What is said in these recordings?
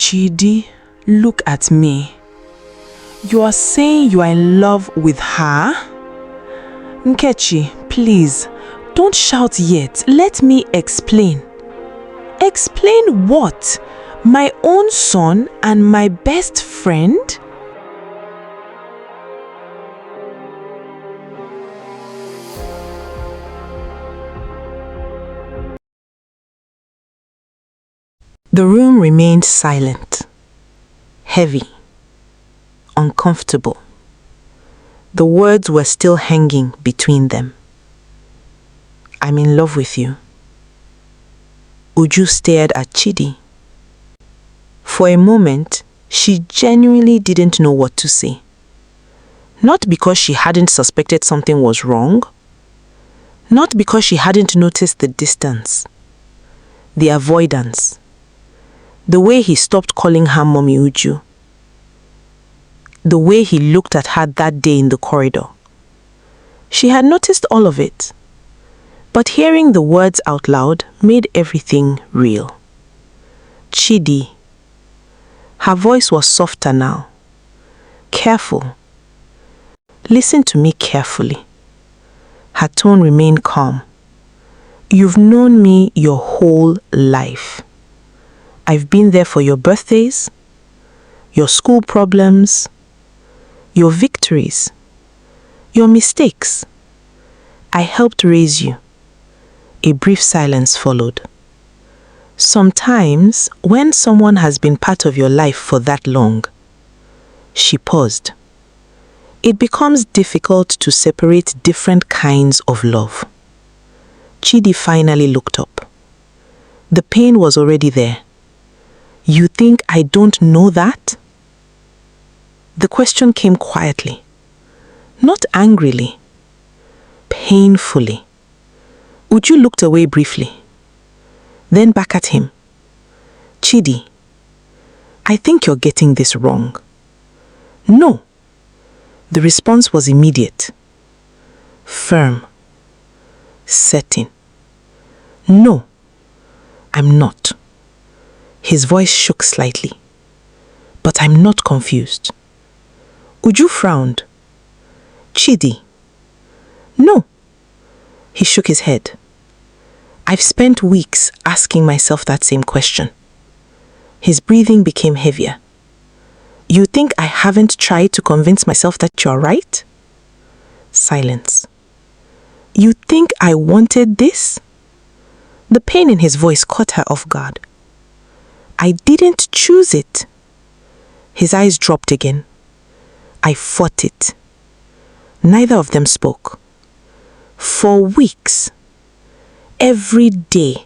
Chidi, look at me. You are saying you are in love with her? Nkechi, please, don't shout yet. Let me explain. Explain what? My own son and my best friend? The room remained silent, heavy, uncomfortable. The words were still hanging between them. I'm in love with you. Uju stared at Chidi. For a moment, she genuinely didn't know what to say. Not because she hadn't suspected something was wrong. Not because she hadn't noticed the distance, the avoidance, the way he stopped calling her Mommy Uju, the way he looked at her that day in the corridor. She had noticed all of it, but hearing the words out loud made everything real. Chidi. Her voice was softer now. Careful. Listen to me carefully. Her tone remained calm. You've known me your whole life. I've been there for your birthdays, your school problems, your victories, your mistakes. I helped raise you. A brief silence followed. Sometimes, when someone has been part of your life for that long, she paused. It becomes difficult to separate different kinds of love. Chidi finally looked up. The pain was already there. You think I don't know that? The question came quietly, not angrily, painfully. Uju looked away briefly, then back at him. Chidi, I think you're getting this wrong. No. The response was immediate, firm, certain. No, I'm not. His voice shook slightly. But I'm not confused. Uju frowned. Chidi. No. He shook his head. I've spent weeks asking myself that same question. His breathing became heavier. You think I haven't tried to convince myself that you're right? Silence. You think I wanted this? The pain in his voice caught her off guard. I didn't choose it. His eyes dropped again. I fought it. Neither of them spoke. For weeks, every day,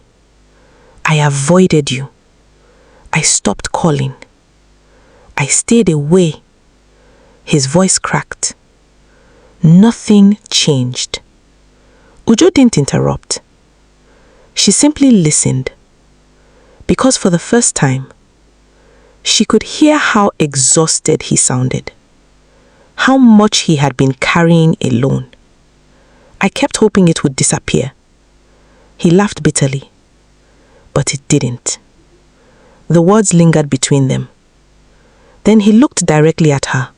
I avoided you. I stopped calling. I stayed away. His voice cracked. Nothing changed. Uju didn't interrupt. She simply listened. Because for the first time, she could hear how exhausted he sounded, how much he had been carrying alone. I kept hoping it would disappear. He laughed bitterly, but it didn't. The words lingered between them. Then he looked directly at her.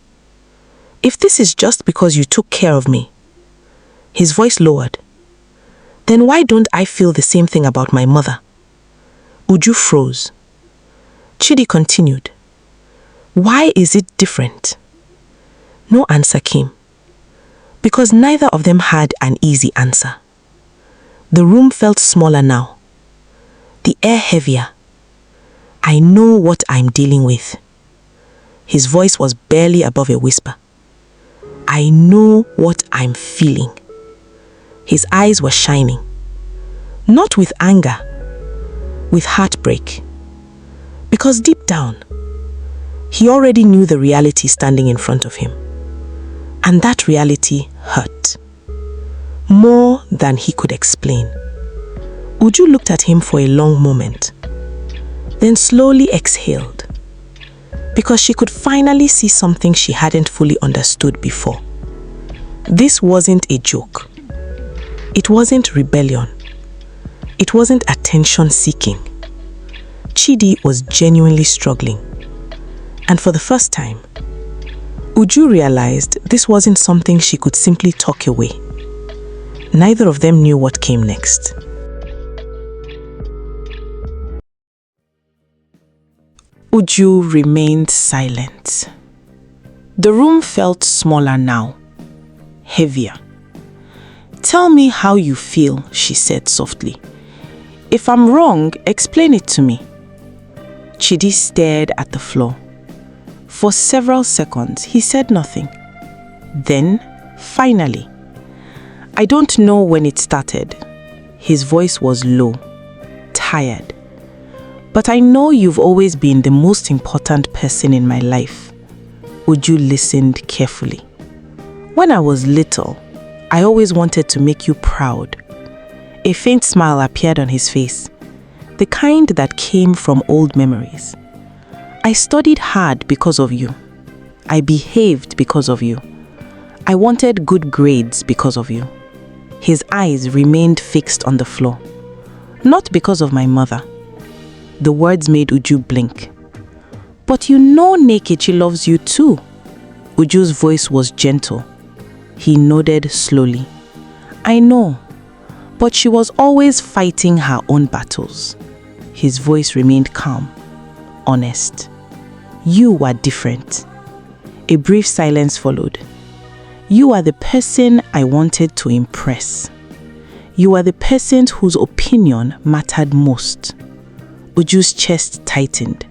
If this is just because you took care of me, his voice lowered, then why don't I feel the same thing about my mother? Uju froze. Chidi continued. Why is it different? No answer came, because neither of them had an easy answer. The room felt smaller now, the air heavier. I know what I'm dealing with. His voice was barely above a whisper. I know what I'm feeling. His eyes were shining, not with anger, with heartbreak. Because deep down, he already knew the reality standing in front of him. And that reality hurt. More than he could explain. Uju looked at him for a long moment, then slowly exhaled, because she could finally see something she hadn't fully understood before. This wasn't a joke. It wasn't rebellion. It wasn't attention seeking. Chidi was genuinely struggling. And for the first time, Uju realized this wasn't something she could simply talk away. Neither of them knew what came next. Uju remained silent. The room felt smaller now, heavier. "Tell me how you feel," she said softly. "If I'm wrong, explain it to me." Chidi stared at the floor. For several seconds, he said nothing. Then, finally, "I don't know when it started." His voice was low, tired. "But I know you've always been the most important person in my life." Uju listened carefully. "When I was little, I always wanted to make you proud." A faint smile appeared on his face, the kind that came from old memories. "I studied hard because of you. I behaved because of you. I wanted good grades because of you." His eyes remained fixed on the floor. "Not because of my mother." The words made Uju blink. "But you know Nkechi loves you too." Uju's voice was gentle. He nodded slowly. "I know, but she was always fighting her own battles." His voice remained calm, honest. "You were different." A brief silence followed. "You are the person I wanted to impress. You are the person whose opinion mattered most." Uju's chest tightened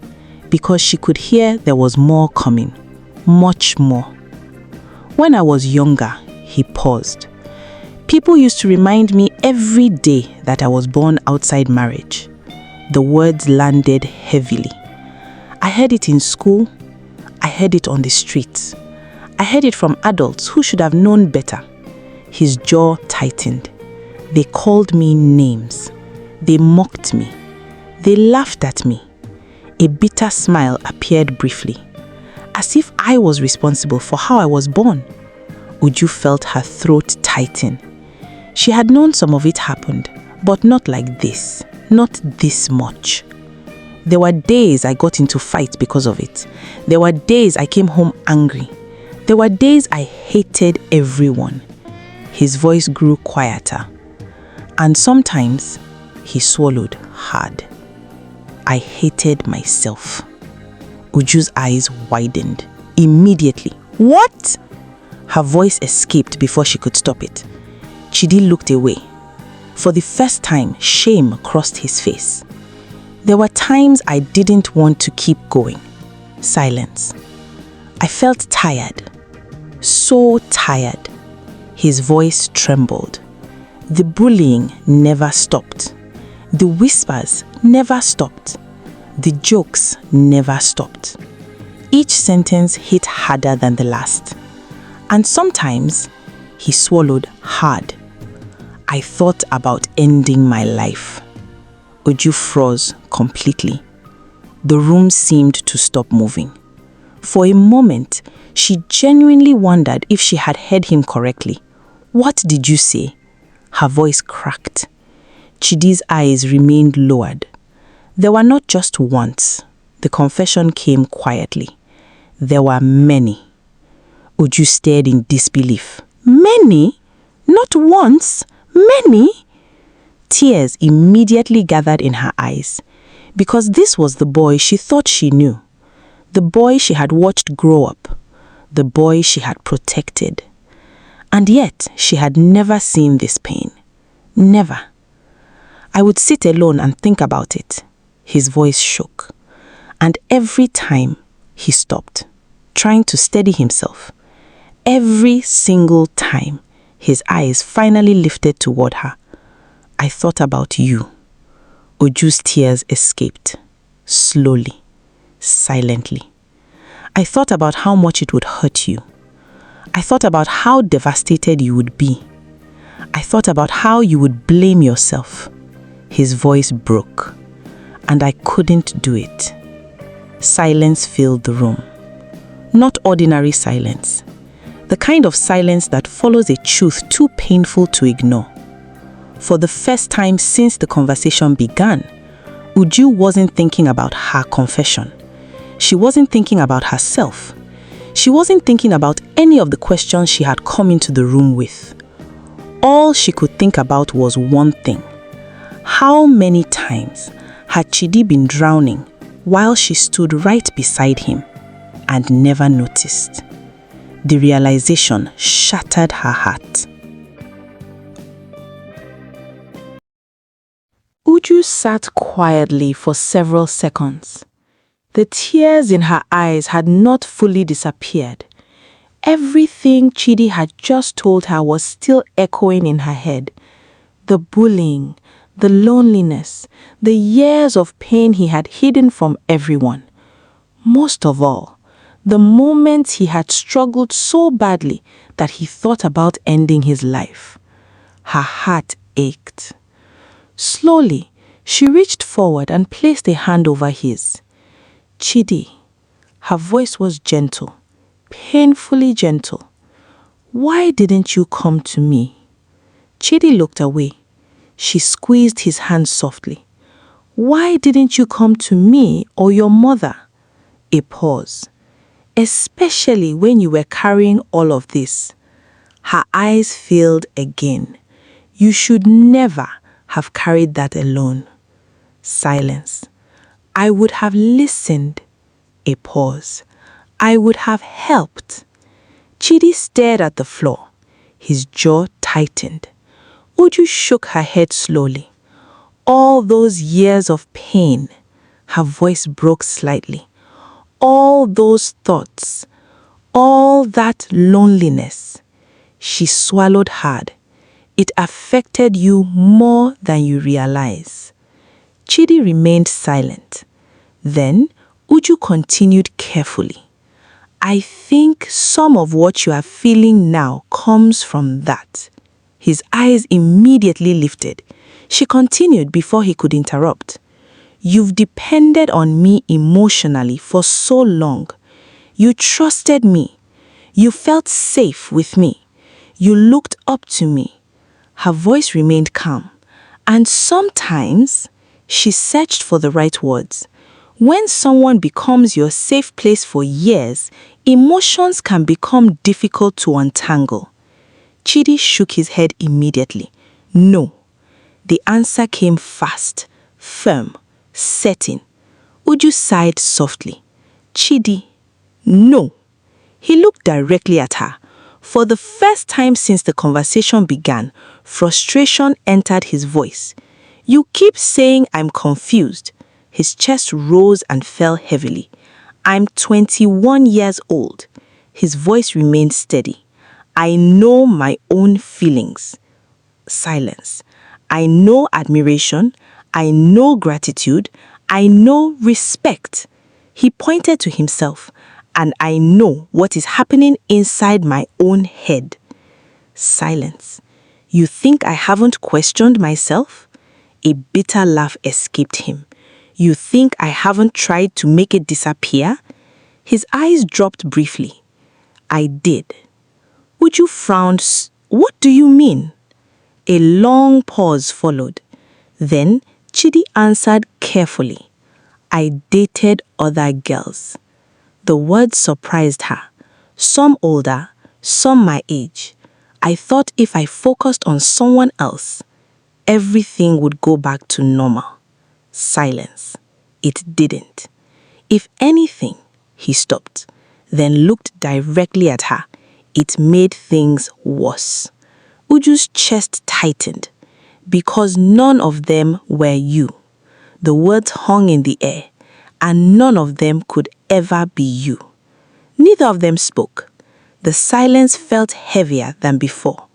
because she could hear there was more coming, much more. "When I was younger," he paused, "people used to remind me every day that I was born outside marriage." The words landed heavily. "I heard it in school. I heard it on the streets. I heard it from adults who should have known better." His jaw tightened. "They called me names. They mocked me. They laughed at me." A bitter smile appeared briefly, as if I was responsible for how I was born. Uju felt her throat tighten. She had known some of it happened, but not like this, not this much. "There were days I got into fights because of it. There were days I came home angry. There were days I hated everyone." His voice grew quieter. "And sometimes," he swallowed hard, "I hated myself." Uju's eyes widened. Immediately. "What?" Her voice escaped before she could stop it. Chidi looked away. For the first time, shame crossed his face. "There were times I didn't want to keep going." Silence. "I felt tired. So tired." His voice trembled. "The bullying never stopped. The whispers never stopped. The jokes never stopped." Each sentence hit harder than the last. "And sometimes," he swallowed hard, "I thought about ending my life." Uju froze completely. The room seemed to stop moving. For a moment, she genuinely wondered if she had heard him correctly. "What did you say?" Her voice cracked. Chidi's eyes remained lowered. There were not just once. The confession came quietly. There were many. Uju stared in disbelief. "Many? Not once? Many?" Tears immediately gathered in her eyes, because this was the boy she thought she knew, the boy she had watched grow up, the boy she had protected. And yet she had never seen this pain. Never. "I would sit alone and think about it." His voice shook. And every time he stopped, trying to steady himself. Every single time his eyes finally lifted toward her. "I thought about you." Uju's tears escaped, slowly, silently. "I thought about how much it would hurt you. I thought about how devastated you would be. I thought about how you would blame yourself." His voice broke, and I couldn't do it. Silence filled the room. Not ordinary silence. The kind of silence that follows a truth too painful to ignore. For the first time since the conversation began, Uju wasn't thinking about her confession. She wasn't thinking about herself. She wasn't thinking about any of the questions she had come into the room with. All she could think about was one thing. How many times had Chidi been drowning while she stood right beside him and never noticed? The realization shattered her heart. Uju sat quietly for several seconds. The tears in her eyes had not fully disappeared. Everything Chidi had just told her was still echoing in her head. The bullying, the loneliness, the years of pain he had hidden from everyone. Most of all, the moments he had struggled so badly that he thought about ending his life. Her heart ached. Slowly, she reached forward and placed a hand over his. Chidi. Her voice was gentle, painfully gentle. Why didn't you come to me? Chidi looked away. She squeezed his hand softly. Why didn't you come to me or your mother? A pause. Especially when you were carrying all of this. Her eyes filled again. You should never have carried that alone. Silence. I would have listened. A pause. I would have helped. Chidi stared at the floor. His jaw tightened. Uju shook her head slowly. All those years of pain. Her voice broke slightly. All those thoughts. All that loneliness. She swallowed hard. It affected you more than you realize. Chidi remained silent. Then Uju continued carefully. I think some of what you are feeling now comes from that. His eyes immediately lifted. She continued before he could interrupt. You've depended on me emotionally for so long. You trusted me. You felt safe with me. You looked up to me. Her voice remained calm. And sometimes she searched for the right words. When someone becomes your safe place for years, emotions can become difficult to untangle. Chidi shook his head immediately. No. The answer came fast, firm, certain. Uju sighed softly. Chidi, no. He looked directly at her. For the first time since the conversation began, frustration entered his voice. You keep saying I'm confused. His chest rose and fell heavily. I'm 21 years old. His voice remained steady. I know my own feelings. Silence. I know admiration. I know gratitude. I know respect. He pointed to himself. And I know what is happening inside my own head. Silence. You think I haven't questioned myself? A bitter laugh escaped him. You think I haven't tried to make it disappear? His eyes dropped briefly. I did. Uju frowned. What do you mean? A long pause followed. Then Chidi answered carefully. I dated other girls. The words surprised her. Some older, some my age. I thought if I focused on someone else, everything would go back to normal. Silence. It didn't. If anything, he stopped, then looked directly at her. It made things worse. Uju's chest tightened. Because none of them were you. The words hung in the air, and none of them could ever be you. Neither of them spoke. The silence felt heavier than before.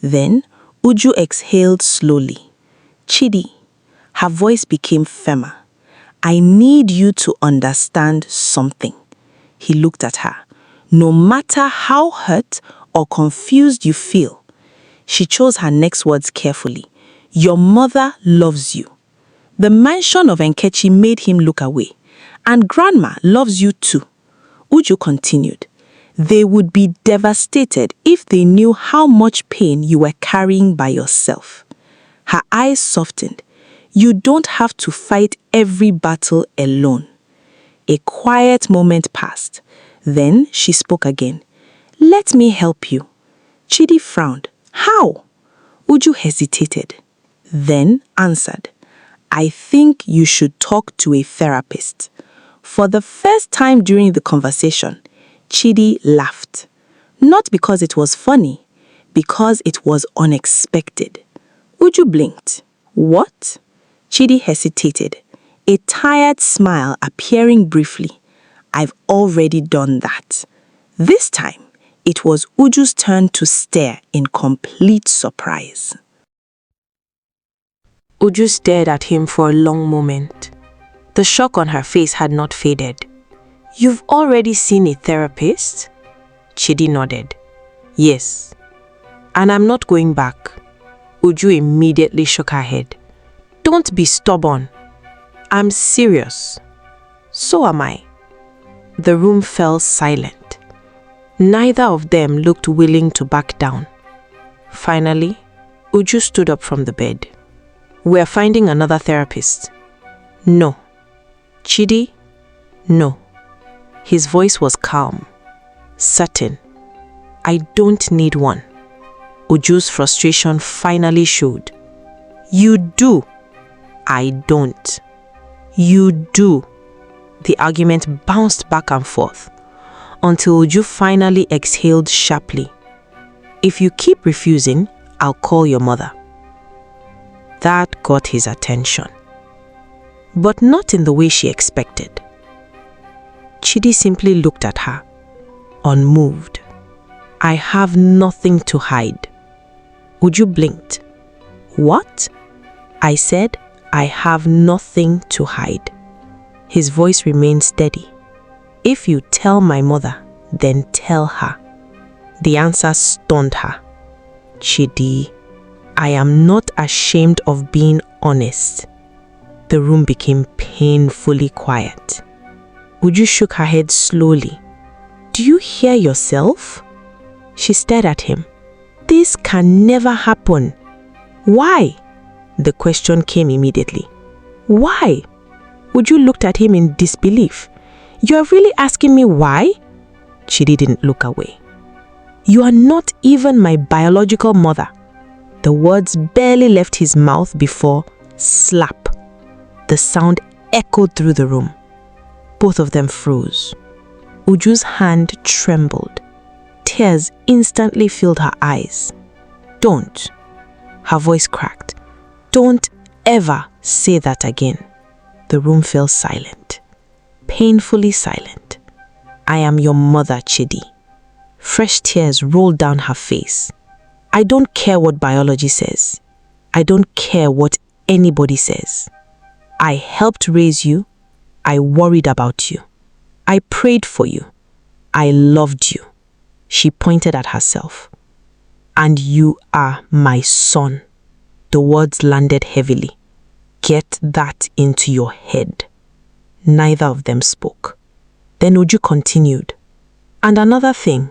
Then Uju exhaled slowly. Chidi. Her voice became firmer. I need you to understand something. He looked at her. No matter how hurt or confused you feel. She chose her next words carefully. Your mother loves you. The mention of Nkechi made him look away. And Grandma loves you too. Uju continued. They would be devastated if they knew how much pain you were carrying by yourself. Her eyes softened. You don't have to fight every battle alone. A quiet moment passed. Then she spoke again. "Let me help you." Chidi frowned. "How?" Uju hesitated, then answered, "I think you should talk to a therapist." For the first time during the conversation, Chidi laughed. Not because it was funny, because it was unexpected. Uju blinked. "What?" Chidi hesitated, a tired smile appearing briefly. "I've already done that." This time, it was Uju's turn to stare in complete surprise. Uju stared at him for a long moment. The shock on her face had not faded. "You've already seen a therapist?" Chidi nodded. "Yes. And I'm not going back." Uju immediately shook her head. "Don't be stubborn. I'm serious." "So am I." The room fell silent. Neither of them looked willing to back down. Finally, Uju stood up from the bed. "We're finding another therapist." "No." "Chidi?" "No." His voice was calm, certain. "I don't need one." Uju's frustration finally showed. "You do." "I don't." "You do." The argument bounced back and forth until Uju finally exhaled sharply. "If you keep refusing, I'll call your mother." That got his attention, but not in the way she expected. Chidi simply looked at her, unmoved. "I have nothing to hide." Uju blinked. "What?" "I said, I have nothing to hide." His voice remained steady. "If you tell my mother, then tell her." The answer stunned her. "Chidi, I am not ashamed of being honest." The room became painfully quiet. Uju shook her head slowly. "Do you hear yourself?" She stared at him. "This can never happen." "Why?" The question came immediately. "Why?" Uju looked at him in disbelief. "You are really asking me why?" Chidi didn't look away. "You are not even my biological mother." The words barely left his mouth before slap. The sound echoed through the room. Both of them froze. Uju's hand trembled. Tears instantly filled her eyes. "Don't." Her voice cracked. "Don't ever say that again." The room fell silent. Painfully silent. "I am your mother, Chidi." Fresh tears rolled down her face. "I don't care what biology says. I don't care what anybody says. I helped raise you. I worried about you. I prayed for you. I loved you." She pointed at herself. "And you are my son." The words landed heavily. "Get that into your head." Neither of them spoke. Then Uju continued. "And another thing."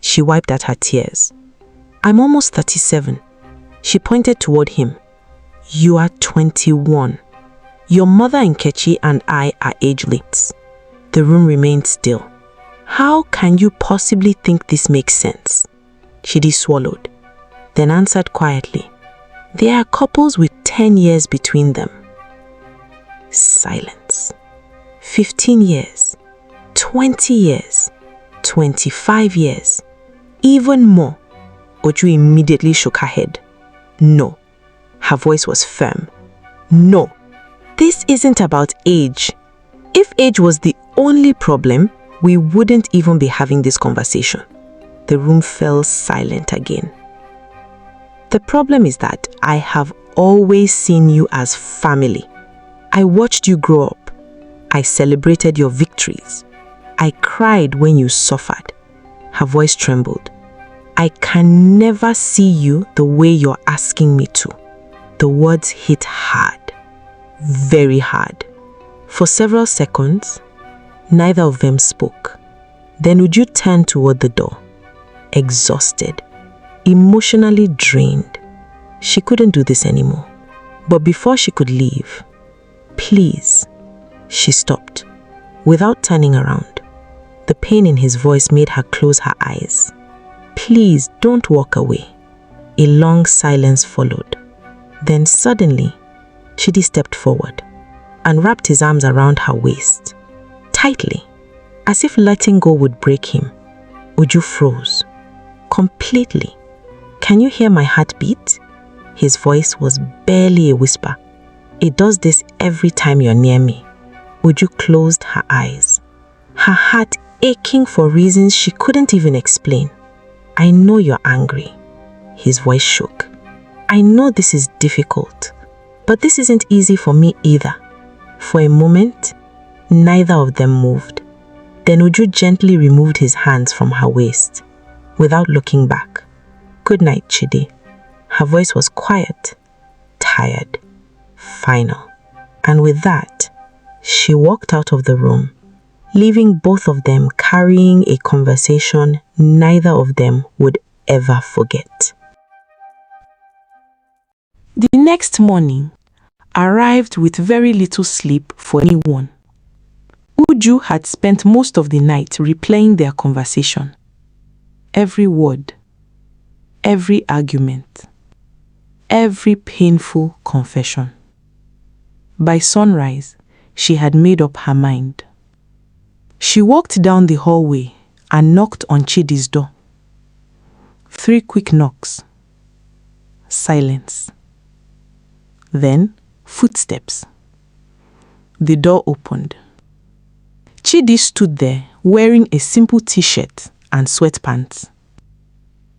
She wiped at her tears. "I'm almost 37. She pointed toward him. "You are 21. Your mother Nkechi and I are age-mates." The room remained still. "How can you possibly think this makes sense?" Chidi swallowed, then answered quietly. "There are couples with 10 years between them." Silence. 15 years, 20 years, 25 years, even more. Uju immediately shook her head. "No." Her voice was firm. "No. This isn't about age. If age was the only problem, we wouldn't even be having this conversation." The room fell silent again. "The problem is that I have always seen you as family. I watched you grow up. I celebrated your victories. I cried when you suffered." Her voice trembled. "I can never see you the way you're asking me to." The words hit hard. Very hard. For several seconds, neither of them spoke. Then Uju turned toward the door, exhausted, emotionally drained. She couldn't do this anymore. But before she could leave, "Please," she stopped. Without turning around, the pain in his voice made her close her eyes. "Please don't walk away." A long silence followed. Then suddenly, Chidi stepped forward and wrapped his arms around her waist, tightly, as if letting go would break him. Uju froze, completely. "Can you hear my heartbeat?" His voice was barely a whisper. "It does this every time you're near me." Uju closed her eyes, her heart aching for reasons she couldn't even explain. "I know you're angry." His voice shook. "I know this is difficult, but this isn't easy for me either." For a moment, neither of them moved. Then Uju gently removed his hands from her waist, without looking back. "Good night, Chidi." Her voice was quiet, tired, final. And with that, she walked out of the room, leaving both of them carrying a conversation neither of them would ever forget. The next morning arrived with very little sleep for anyone. Uju had spent most of the night replaying their conversation. Every word, every argument, every painful confession. By sunrise, she had made up her mind. She walked down the hallway and knocked on Chidi's door. 3 quick knocks. Silence. Then, footsteps. The door opened. Chidi stood there wearing a simple t-shirt and sweatpants.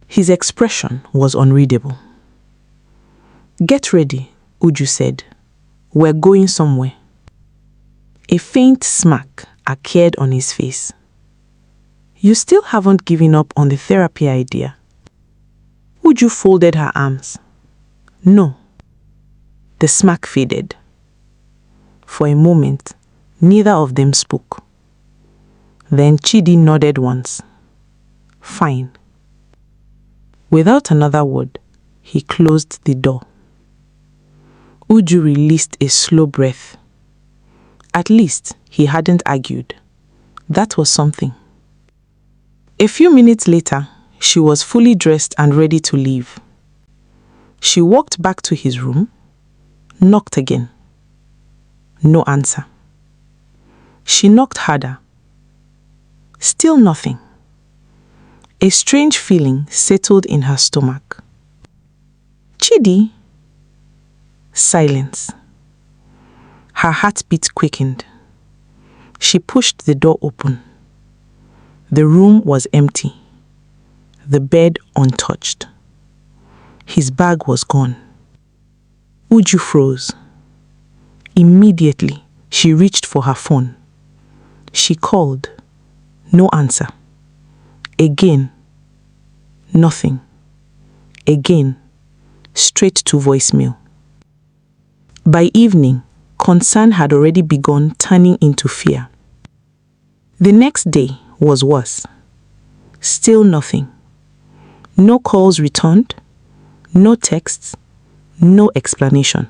His expression was unreadable. "Get ready," Uju said. "We're going somewhere." A faint smirk appeared on his face. "You still haven't given up on the therapy idea?" Uju folded her arms. "No." The smirk faded. For a moment, neither of them spoke. Then Chidi nodded once. "Fine." Without another word, he closed the door. Uju released a slow breath. At least he hadn't argued. That was something. A few minutes later, she was fully dressed and ready to leave. She walked back to his room, knocked again. No answer. She knocked harder. Still nothing. A strange feeling settled in her stomach. "Chidi?" Silence. Her heartbeat quickened. She pushed the door open. The room was empty. The bed untouched. His bag was gone. Uju froze. Immediately, she reached for her phone. She called. No answer. Again. Nothing. Again. Straight to voicemail. By evening, concern had already begun turning into fear. The next day was worse. Still nothing. No calls returned, no texts, no explanation.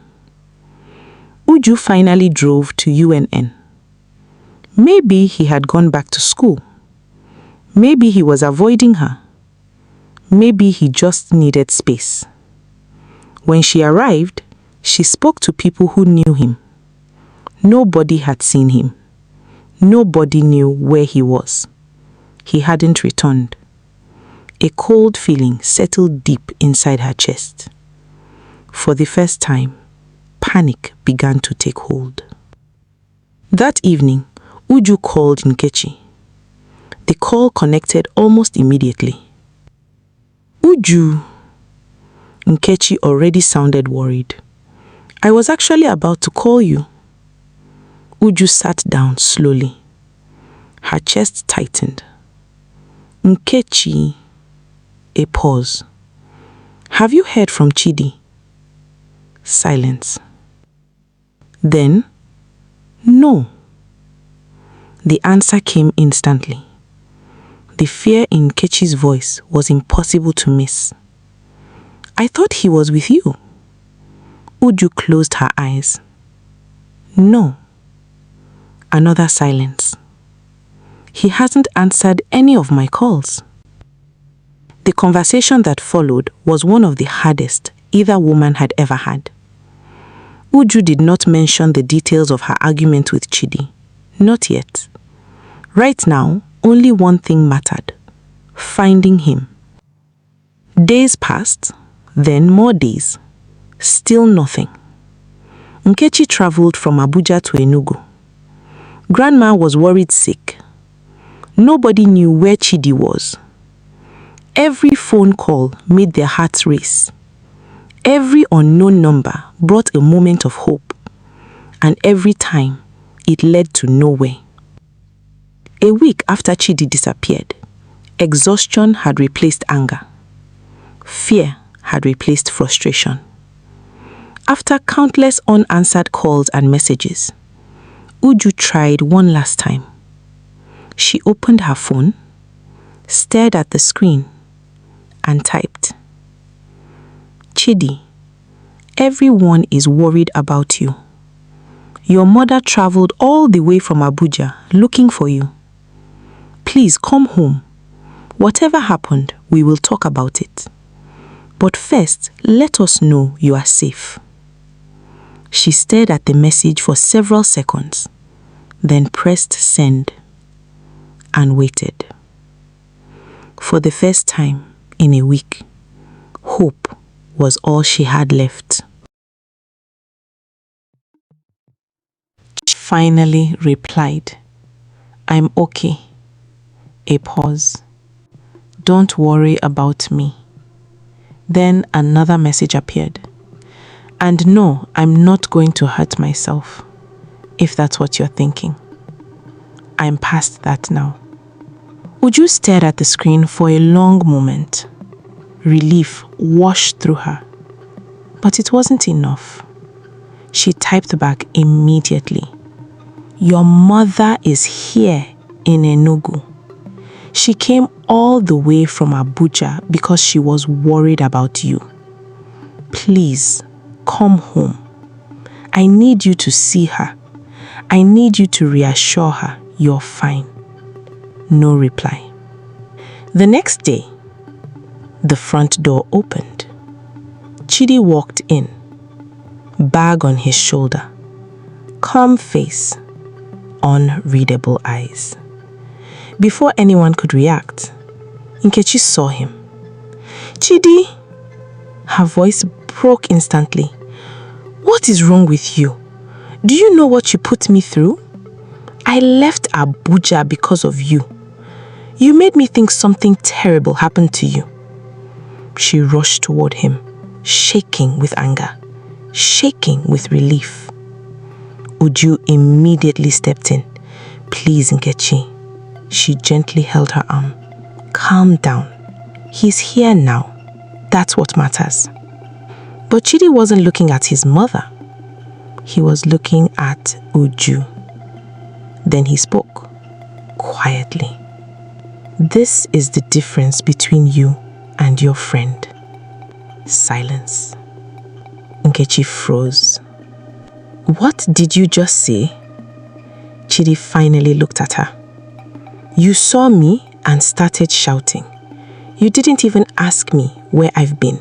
Uju finally drove to UNN. Maybe he had gone back to school. Maybe he was avoiding her. Maybe he just needed space. When she arrived, she spoke to people who knew him. Nobody had seen him. Nobody knew where he was. He hadn't returned. A cold feeling settled deep inside her chest. For the first time, panic began to take hold. That evening, Uju called Nkechi. The call connected almost immediately. "Uju." Nkechi already sounded worried. "I was actually about to call you." Uju sat down slowly. Her chest tightened. "Nkechi." A pause. "Have you heard from Chidi?" Silence. Then, "No." The answer came instantly. The fear in Nkechi's voice was impossible to miss. "I thought he was with you." Uju closed her eyes. "No." Another silence. He hasn't answered any of my calls. The conversation that followed was one of the hardest either woman had ever had. Uju did not mention the details of her argument with Chidi. Not yet. Right now, only one thing mattered: finding him. Days passed, then more days. Still nothing. Nkechi traveled from Abuja to Enugu. Grandma was worried sick. Nobody knew where Chidi was. Every phone call made their hearts race. Every unknown number brought a moment of hope, and every time it led to nowhere. A week after Chidi disappeared, exhaustion had replaced anger. Fear had replaced frustration. After countless unanswered calls and messages, Uju tried one last time. She opened her phone, stared at the screen, and typed, "Chidi, everyone is worried about you. Your mother traveled all the way from Abuja looking for you. Please come home. Whatever happened, we will talk about it. But first, let us know you are safe." She stared at the message for several seconds, then pressed send and waited. For the first time in a week, hope was all she had left. She finally replied, "I'm okay." A pause. "Don't worry about me." Then another message appeared. "And no, I'm not going to hurt myself, if that's what you're thinking. I'm past that now." Uju stared at the screen for a long moment. Relief washed through her. But it wasn't enough. She typed back immediately, "Your mother is here in Enugu. She came all the way from Abuja because she was worried about you. Please, come home. I need you to see her. I need you to reassure her you're fine." No reply. The next day, the front door opened. Chidi walked in, bag on his shoulder, calm face, unreadable eyes. Before anyone could react, Nkechi saw him. "Chidi!" Her voice broke instantly. "What is wrong with you? Do you know what you put me through? I left Abuja because of you. You made me think something terrible happened to you." She rushed toward him, shaking with anger, shaking with relief. Uju immediately stepped in. "Please, Nkechi." She gently held her arm. "Calm down. He's here now. That's what matters." But Chidi wasn't looking at his mother. He was looking at Uju. Then he spoke, quietly. "This is the difference between you and your friend." Silence. Nkechi froze. "What did you just say?" Chidi finally looked at her. "You saw me and started shouting. You didn't even ask me where I've been.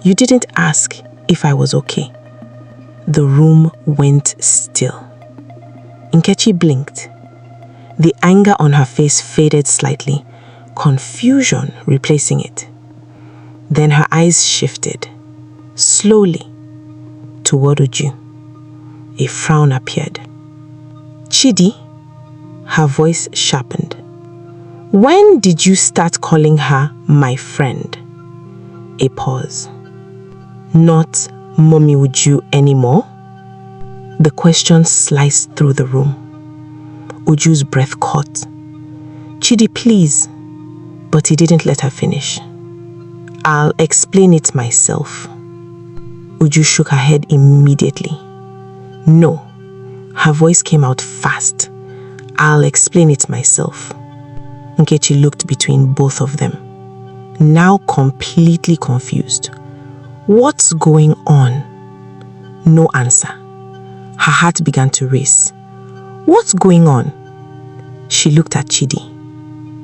You didn't ask if I was okay." The room went still. Nkechi blinked. The anger on her face faded slightly, confusion replacing it. Then her eyes shifted, slowly, toward Uju. A frown appeared. "Chidi?" Her voice sharpened. "When did you start calling her my friend?" A pause. "Not Mommy Uju anymore?" The question sliced through the room. Uju's breath caught. "Chidi, please." But he didn't let her finish. "I'll explain it myself." Uju shook her head immediately. "No." Her voice came out fast. "I'll explain it myself." Nkechi looked between both of them, now completely confused. What's going on? No answer. Her heart began to race. What's going on? She She looked at Chidi,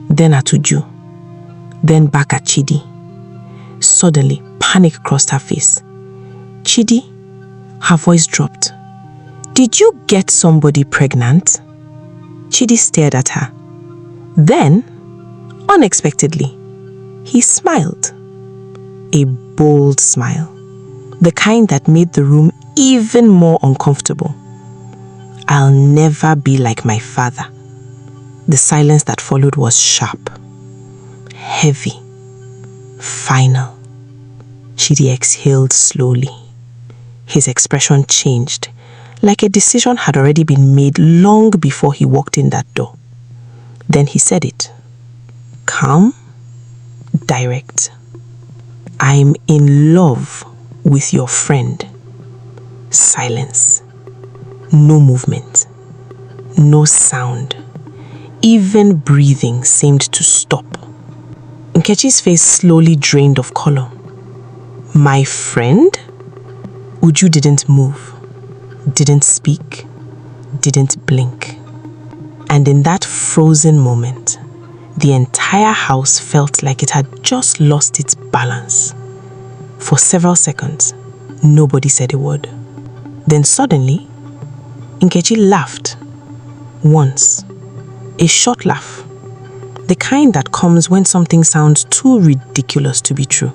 then at Uju, then back at Chidi. Suddenly, panic crossed her face. Chidi, her voice dropped. Did you get somebody pregnant? Chidi stared at her. Then, unexpectedly, he smiled. A bold smile, the kind that made the room even more uncomfortable. I'll never be like my father. The silence that followed was sharp, heavy, final. Chidi exhaled slowly. His expression changed, like a decision had already been made long before he walked in that door. Then he said it. Calm, direct. I'm in love with your friend. Silence. No movement. No sound. Even breathing seemed to stop. Nkechi's face slowly drained of color. My friend? Uju didn't move, didn't speak, didn't blink. And in that frozen moment, the entire house felt like it had just lost its balance. For several seconds, nobody said a word. Then suddenly, Nkechi laughed. Once. A short laugh. The kind that comes when something sounds too ridiculous to be true.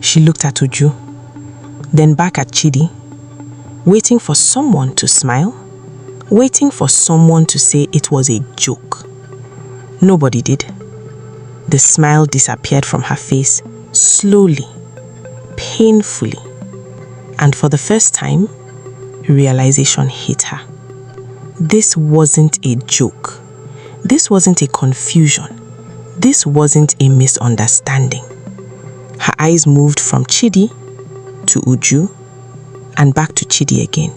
She looked at Uju, then back at Chidi, waiting for someone to smile, waiting for someone to say it was a joke. Nobody did. The smile disappeared from her face slowly, painfully, and for the first time, realization hit her. This wasn't a joke. This wasn't a confusion. This wasn't a misunderstanding. Her eyes moved from Chidi to Uju and back to Chidi again.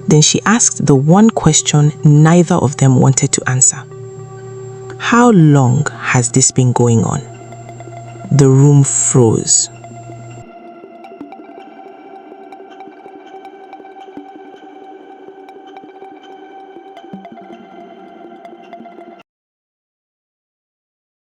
Then she asked the one question neither of them wanted to answer. How long has this been going on? The room froze.